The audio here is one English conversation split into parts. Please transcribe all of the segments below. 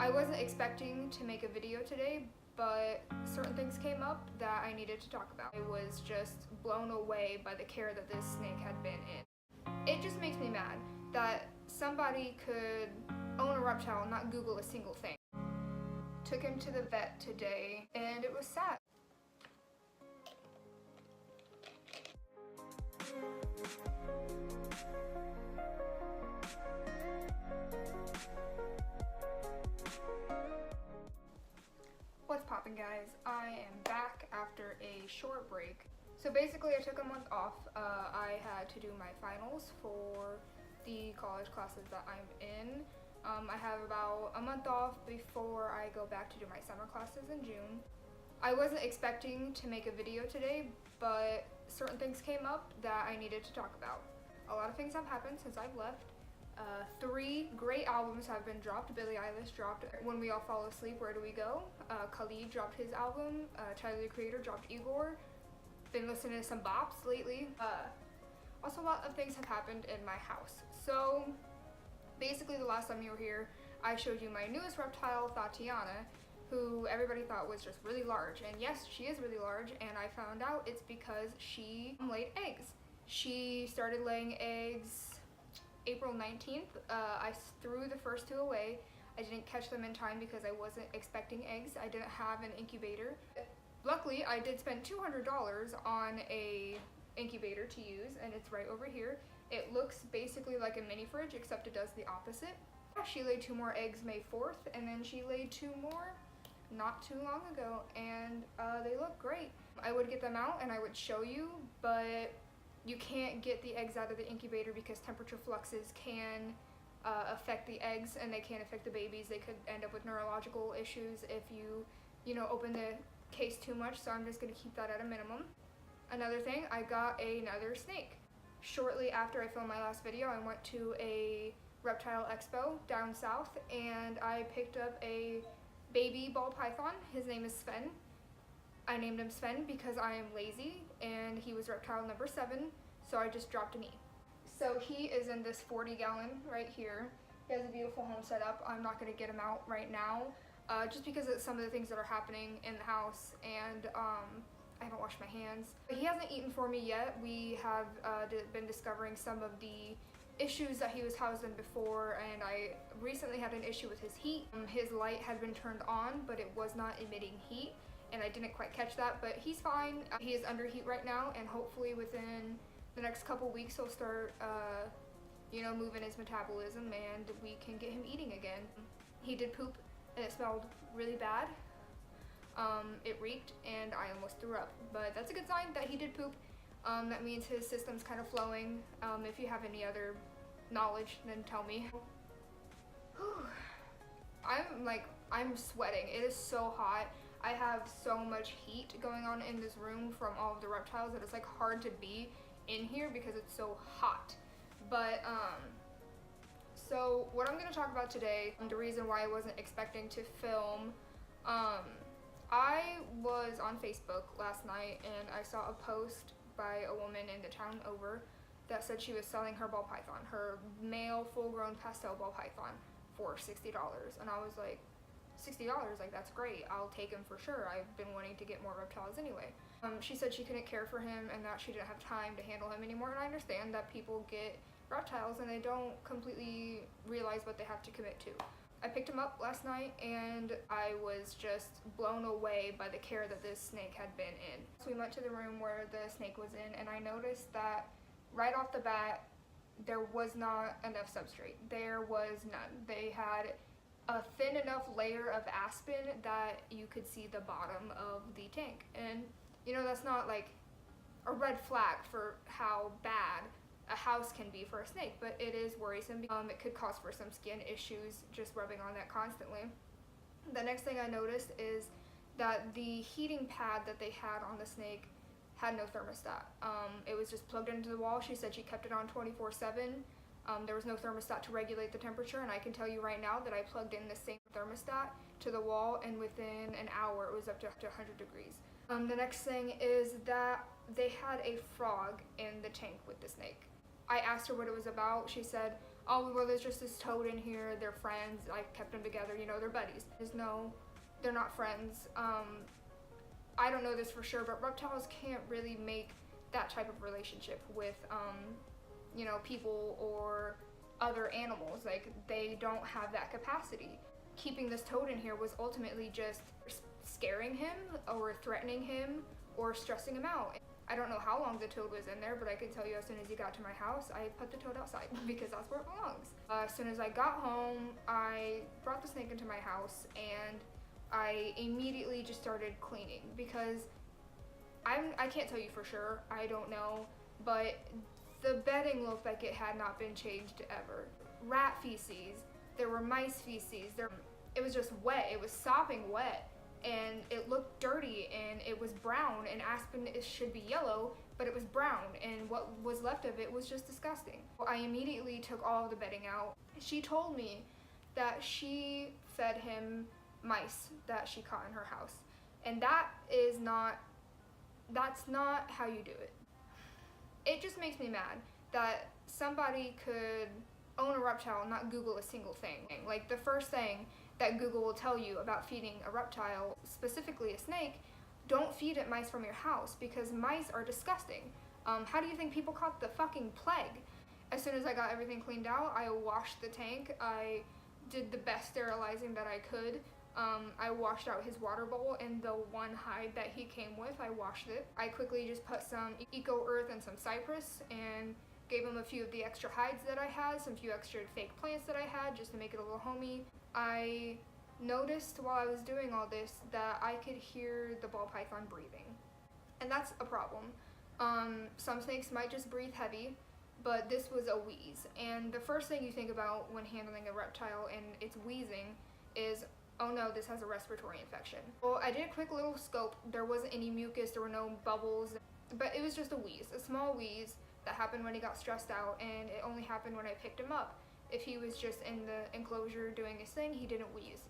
I wasn't expecting to make a video today, but certain things came up that I needed to talk about. I was just blown away by the care that this snake had been in. It just makes me mad that somebody could own a reptile and not Google a single thing. Took him to the vet today and it was sad. What's poppin', guys? I am back after a short break. So basically I took a month off. I had to do my finals for the college classes that I'm in. I have about a month off before I go back to do my summer classes in June. I wasn't expecting to make a video today, but certain things came up that I needed to talk about. A lot of things have happened since I've left. 3 great albums have been dropped. Billie Eilish dropped When We All Fall Asleep, Where Do We Go? Khalid dropped his album. Tyler, the Creator, dropped Igor. Been listening to some bops lately. Also, a lot of things have happened in my house. So basically the last time you were here, I showed you my newest reptile, Tatiana, who everybody thought was just really large. And yes, she is really large, and I found out it's because she laid eggs. She started laying eggs April 19th. I threw the first 2 away. I didn't catch them in time because I wasn't expecting eggs. I didn't have an incubator. Luckily, I did spend $200 on a incubator to use, and it's right over here. It looks basically like a mini fridge, except it does the opposite. She laid 2 more eggs May 4th, and then she laid 2 more not too long ago, and they look great. I would get them out and I would show you, but you can't get the eggs out of the incubator because temperature fluxes can affect the eggs, and they can affect the babies. They could end up with neurological issues if you know, open the case too much, so I'm just going to keep that at a minimum. Another thing, I got another snake. Shortly after I filmed my last video, I went to a reptile expo down south, and I picked up a baby ball python. His name is Sven. I named him Sven because I am lazy, and he was reptile number 7, so I just dropped an E. So he is in this 40-gallon right here. He has a beautiful home set up. I'm not going to get him out right now, just because of some of the things that are happening in the house, and I haven't washed my hands. He hasn't eaten for me yet. We have been discovering some of the issues that he was housed in before, and I recently had an issue with his heat. His light had been turned on, but it was not emitting heat, and I didn't quite catch that, but he's fine. He is under heat right now, and hopefully within the next couple weeks he'll start you know, moving his metabolism, and we can get him eating again. He did poop, and it smelled really bad. It reeked, and I almost threw up, but that's a good sign that he did poop. That means his system's kind of flowing. If you have any other knowledge, then tell me. I'm sweating. It is so hot. I have so much heat going on in this room from all of the reptiles that it's like hard to be in here because it's so hot. But so what I'm going to talk about today, the reason why I wasn't expecting to film, I was on Facebook last night and I saw a post by a woman in the town over that said she was selling her ball python, her male full-grown pastel ball python, for $60. And I was like, $60, like, that's great, I'll take him for sure. I've been wanting to get more reptiles anyway. She said she couldn't care for him and that she didn't have time to handle him anymore, and I understand that people get reptiles and they don't completely realize what they have to commit to. I picked him up last night and I was just blown away by the care that this snake had been in. So we went to the room where the snake was in, and I noticed that right off the bat there was not enough substrate. There was none. They had a thin enough layer of aspen that you could see the bottom of the tank. And you know, that's not like a red flag for how bad a house can be for a snake, but it is worrisome. It could cause for some skin issues just rubbing on that constantly. The next thing I noticed is that the heating pad that they had on the snake had no thermostat. It was just plugged into the wall. She said she kept it on 24/7. There was no thermostat to regulate the temperature, and I can tell you right now that I plugged in the same thermostat to the wall, and within an hour it was up to 100 degrees. The next thing is that they had a frog in the tank with the snake. I asked her what it was about. She said, oh, well, there's just this toad in here, they're friends, I kept them together, you know, they're buddies. No, they're not friends. I don't know this for sure, but reptiles can't really make that type of relationship with, you know, people or other animals. Like, they don't have that capacity. Keeping this toad in here was ultimately just scaring him or threatening him or stressing him out. I don't know how long the toad was in there, but I can tell you as soon as he got to my house, I put the toad outside because that's where it belongs. As soon as I got home, I brought the snake into my house and I immediately just started cleaning because I can't tell you for sure, I don't know, but the bedding looked like it had not been changed ever. Rat feces, there were mice feces, it was just wet, it was sopping wet, and it looked dirty, and it was brown, and aspen it should be yellow, but it was brown, and what was left of it was just disgusting. I immediately took all of the bedding out. She told me that she fed him mice that she caught in her house, and that's not how you do it. It just makes me mad that somebody could own a reptile and not Google a single thing. Like, the first thing that Google will tell you about feeding a reptile, specifically a snake, don't feed it mice from your house because mice are disgusting. How do you think people caught the fucking plague? As soon as I got everything cleaned out, I washed the tank. I did the best sterilizing that I could. I washed out his water bowl, and the one hide that he came with, I washed it. I quickly just put some eco earth and some cypress and gave him a few of the extra hides that I had, some few extra fake plants that I had just to make it a little homey. I noticed while I was doing all this that I could hear the ball python breathing, and that's a problem. Some snakes might just breathe heavy, but this was a wheeze, and the first thing you think about when handling a reptile and it's wheezing is, oh no, this has a respiratory infection. Well, I did a quick little scope. There wasn't any mucus, there were no bubbles, but it was just a wheeze, a small wheeze that happened when he got stressed out, and it only happened when I picked him up. If he was just in the enclosure doing his thing, he didn't wheeze.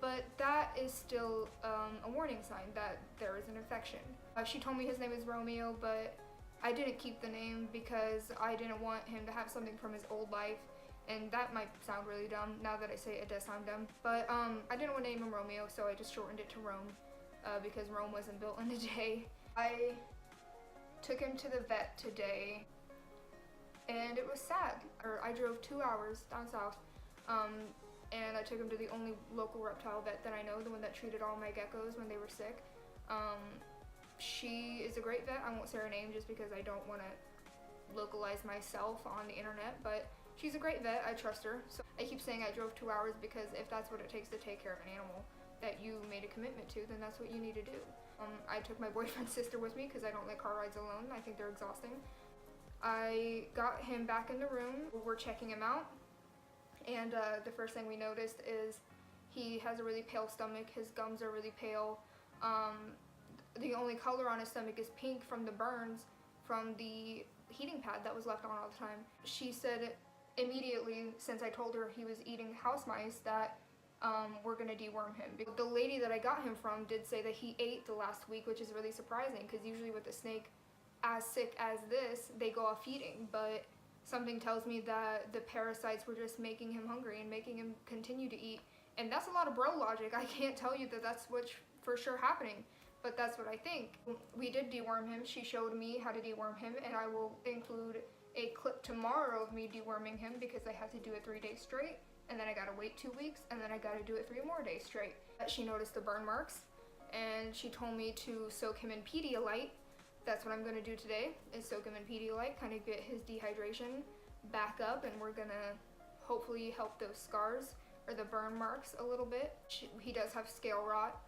But that is still a warning sign that there is an infection. She told me his name is Romeo, but I didn't keep the name because I didn't want him to have something from his old life, and that might sound really dumb. Now that I say it, does sound dumb. But I didn't want to name him Romeo, so I just shortened it to Rome because Rome wasn't built in a day. I took him to the vet today, and it was sad. I drove 2 hours down south, and I took him to the only local reptile vet that I know, the one that treated all my geckos when they were sick. She is a great vet. I won't say her name just because I don't want to localize myself on the internet, but she's a great vet. I trust her. So I keep saying I drove 2 hours because if that's what it takes to take care of an animal that you made a commitment to, then that's what you need to do. I took my boyfriend's sister with me because I don't like car rides alone. I think they're exhausting. I got him back in the room. We're checking him out, and the first thing we noticed is he has a really pale stomach. His gums are really pale. The only color on his stomach is pink from the burns from the heating pad that was left on all the time. She said immediately, since I told her he was eating house mice, that we're gonna deworm him. The lady that I got him from did say that he ate the last week, which is really surprising because usually with a snake as sick as this, they go off eating, but something tells me that the parasites were just making him hungry and making him continue to eat. And that's a lot of bro logic. I can't tell you that that's what's for sure happening, but that's what I think. We did deworm him. She showed me how to deworm him, and I will include a clip tomorrow of me deworming him because I had to do it 3 days straight, and then I gotta wait 2 weeks, and then I gotta do it 3 more days straight. She noticed the burn marks, and she told me to soak him in Pedialyte. That's what I'm gonna do today, is soak him in Pedialyte, kind of get his dehydration back up, and we're gonna hopefully help those scars or the burn marks a little bit. He does have scale rot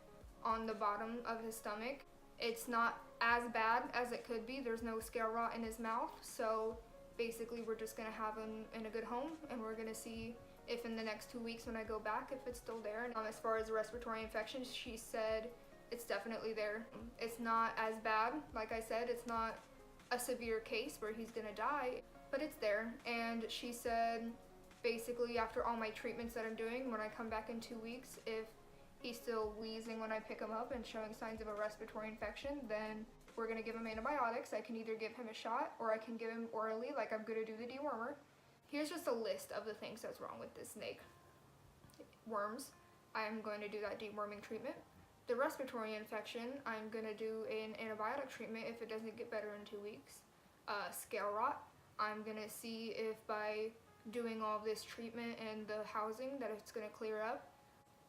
on the bottom of his stomach. It's not as bad as it could be. There's no scale rot in his mouth, so basically we're just gonna have him in a good home, and we're gonna see if in the next 2 weeks when I go back, if it's still there. As far as respiratory infections, she said it's definitely there. It's not as bad. Like I said, it's not a severe case where he's gonna die, but it's there. And she said basically after all my treatments that I'm doing, when I come back in 2 weeks, if he's still wheezing when I pick him up and showing signs of a respiratory infection, then we're gonna give him antibiotics. I can either give him a shot or I can give him orally, like I'm gonna do the dewormer. Here's just a list of the things that's wrong with this snake. Worms, I'm going to do that deworming treatment. The respiratory infection, I'm going to do an antibiotic treatment if it doesn't get better in 2 weeks. Scale rot, I'm going to see if by doing all this treatment and the housing that it's going to clear up.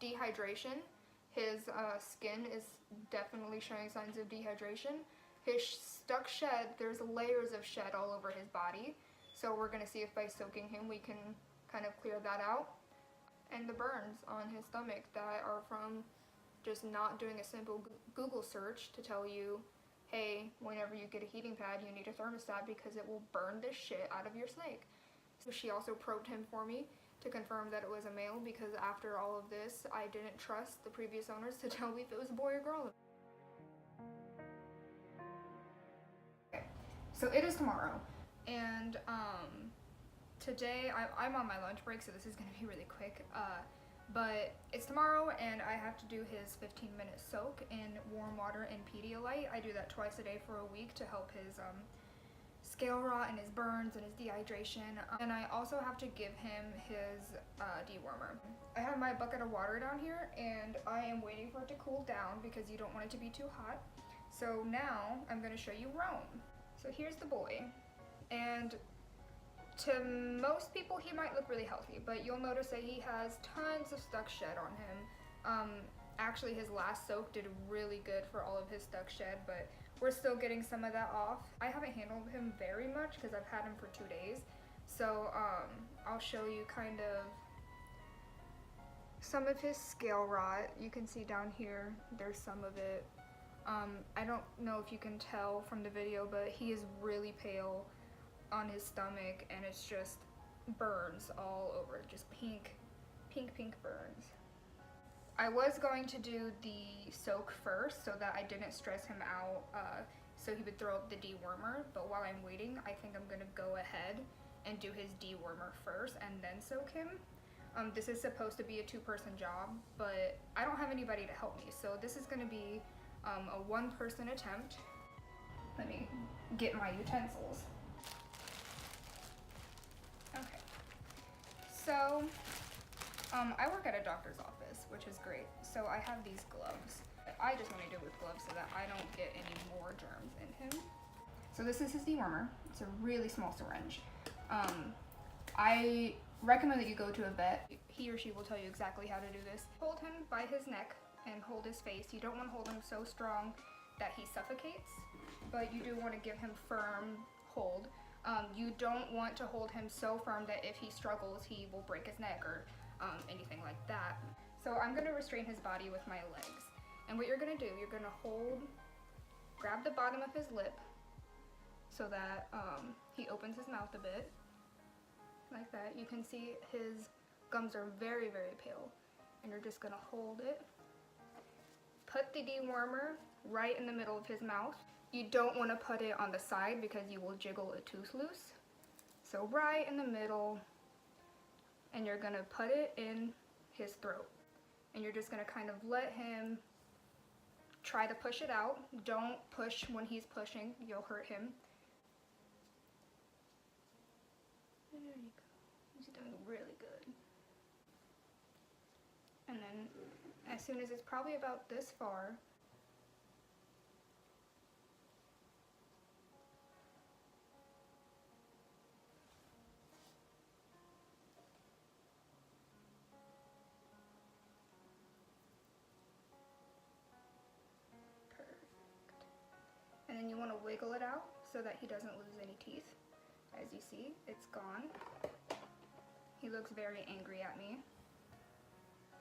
Dehydration, his skin is definitely showing signs of dehydration. His stuck shed, there's layers of shed all over his body. So we're going to see if by soaking him we can kind of clear that out. And the burns on his stomach that are from just not doing a simple Google search to tell you, hey, whenever you get a heating pad, you need a thermostat because it will burn the shit out of your snake. So she also probed him for me to confirm that it was a male because after all of this, I didn't trust the previous owners to tell me if it was a boy or girl. Okay, so it is tomorrow, and today I'm on my lunch break, so this is going to be really quick. But it's tomorrow, and I have to do his 15-minute soak in warm water and Pedialyte. I do that twice a day for a week to help his scale rot and his burns and his dehydration. And I also have to give him his dewormer. I have my bucket of water down here, and I am waiting for it to cool down because you don't want it to be too hot. So now I'm going to show you Rome. So here's the boy, and to most people, he might look really healthy, but you'll notice that he has tons of stuck shed on him. Actually, his last soak did really good for all of his stuck shed, but we're still getting some of that off. I haven't handled him very much because I've had him for 2 days. So I'll show you kind of some of his scale rot. You can see down here, there's some of it. I don't know if you can tell from the video, but he is really pale on his stomach, and it's just burns all over, just pink burns. I was going to do the soak first so that I didn't stress him out so he would throw up the dewormer, but while I'm waiting, I think I'm gonna go ahead and do his dewormer first and then soak him. This is supposed to be a 2-person job, but I don't have anybody to help me, so this is gonna be a 1-person attempt. Let me get my utensils. Okay, so I work at a doctor's office, which is great. So I have these gloves. I just want to do it with gloves so that I don't get any more germs in him. So this is his dewormer. It's a really small syringe. I recommend that you go to a vet. He or she will tell you exactly how to do this. Hold him by his neck and hold his face. You don't want to hold him so strong that he suffocates, but you do want to give him firm hold. You don't want to hold him so firm that if he struggles, he will break his neck or anything like that. So I'm going to restrain his body with my legs. And what you're going to do, you're going to grab the bottom of his lip so that he opens his mouth a bit, like that. You can see his gums are very, very pale. And you're just going to hold it. Put the dewormer right in the middle of his mouth. You don't want to put it on the side because you will jiggle a tooth loose. So right in the middle, and you're going to put it in his throat. And you're just going to kind of let him try to push it out. Don't push when he's pushing, you'll hurt him. There you go. He's doing really good. And then as soon as it's probably about this far, and then you want to wiggle it out so that he doesn't lose any teeth. As you see, it's gone. He looks very angry at me.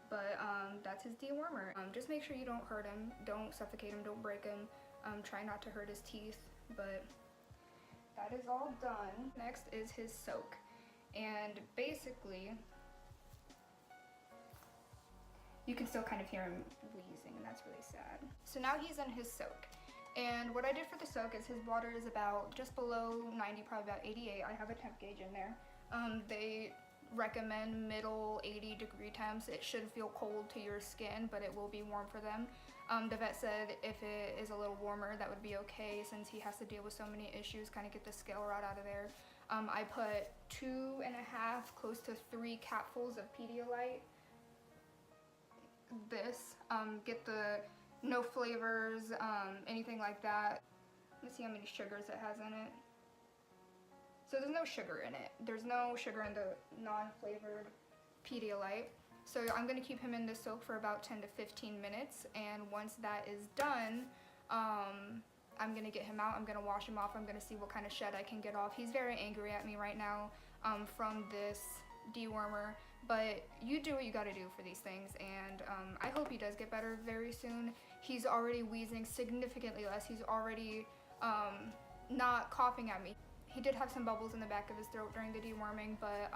But that's his dewormer. Just make sure you don't hurt him, don't suffocate him, don't break him. Try not to hurt his teeth, but that is all done. Next is his soak. And basically, you can still kind of hear him wheezing, and that's really sad. So now he's in his soak. And what I did for the soak is his water is about just below 90, probably about 88. I have a temp gauge in there. They recommend middle 80-degree temps. It should feel cold to your skin, but it will be warm for them. The vet said if it is a little warmer, that would be okay since he has to deal with so many issues, kind of get the scale rot out of there. I put 2.5, close to 3 capfuls of Pedialyte. Get the no flavors, anything like that. Let's see how many sugars it has in it. So there's no sugar in it. There's no sugar in the non-flavored Pedialyte. So I'm going to keep him in this soak for about 10 to 15 minutes, and once that is done, I'm going to get him out. I'm going to wash him off. I'm going to see what kind of shed I can get off. He's very angry at me right now from this dewormer, but you do what you got to do for these things, and I hope he does get better very soon. He's already wheezing significantly less. He's already not coughing at me. He did have some bubbles in the back of his throat during the deworming, but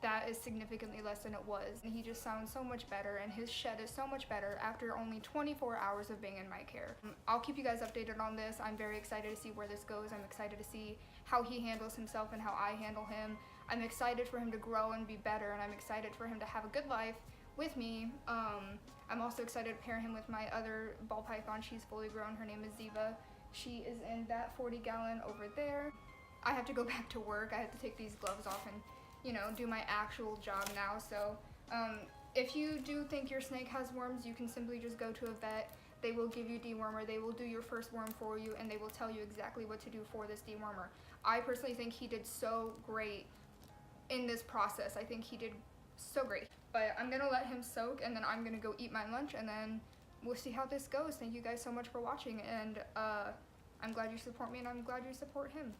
that is significantly less than it was. And he just sounds so much better, and his shed is so much better after only 24 hours of being in my care. I'll keep you guys updated on this. I'm very excited to see where this goes. I'm excited to see how he handles himself and how I handle him. I'm excited for him to grow and be better, and I'm excited for him to have a good life with me. I'm also excited to pair him with my other ball python. She's fully grown. Her name is Ziva. She is in that 40-gallon over there. I have to go back to work. I have to take these gloves off and, you know, do my actual job now. So if you do think your snake has worms, you can simply just go to a vet. They will give you dewormer. They will do your first worm for you, and they will tell you exactly what to do for this dewormer. I personally think he did so great in this process. I think he did so great. But I'm gonna let him soak, and then I'm gonna go eat my lunch, and then we'll see how this goes. Thank you guys so much for watching, and I'm glad you support me, and I'm glad you support him.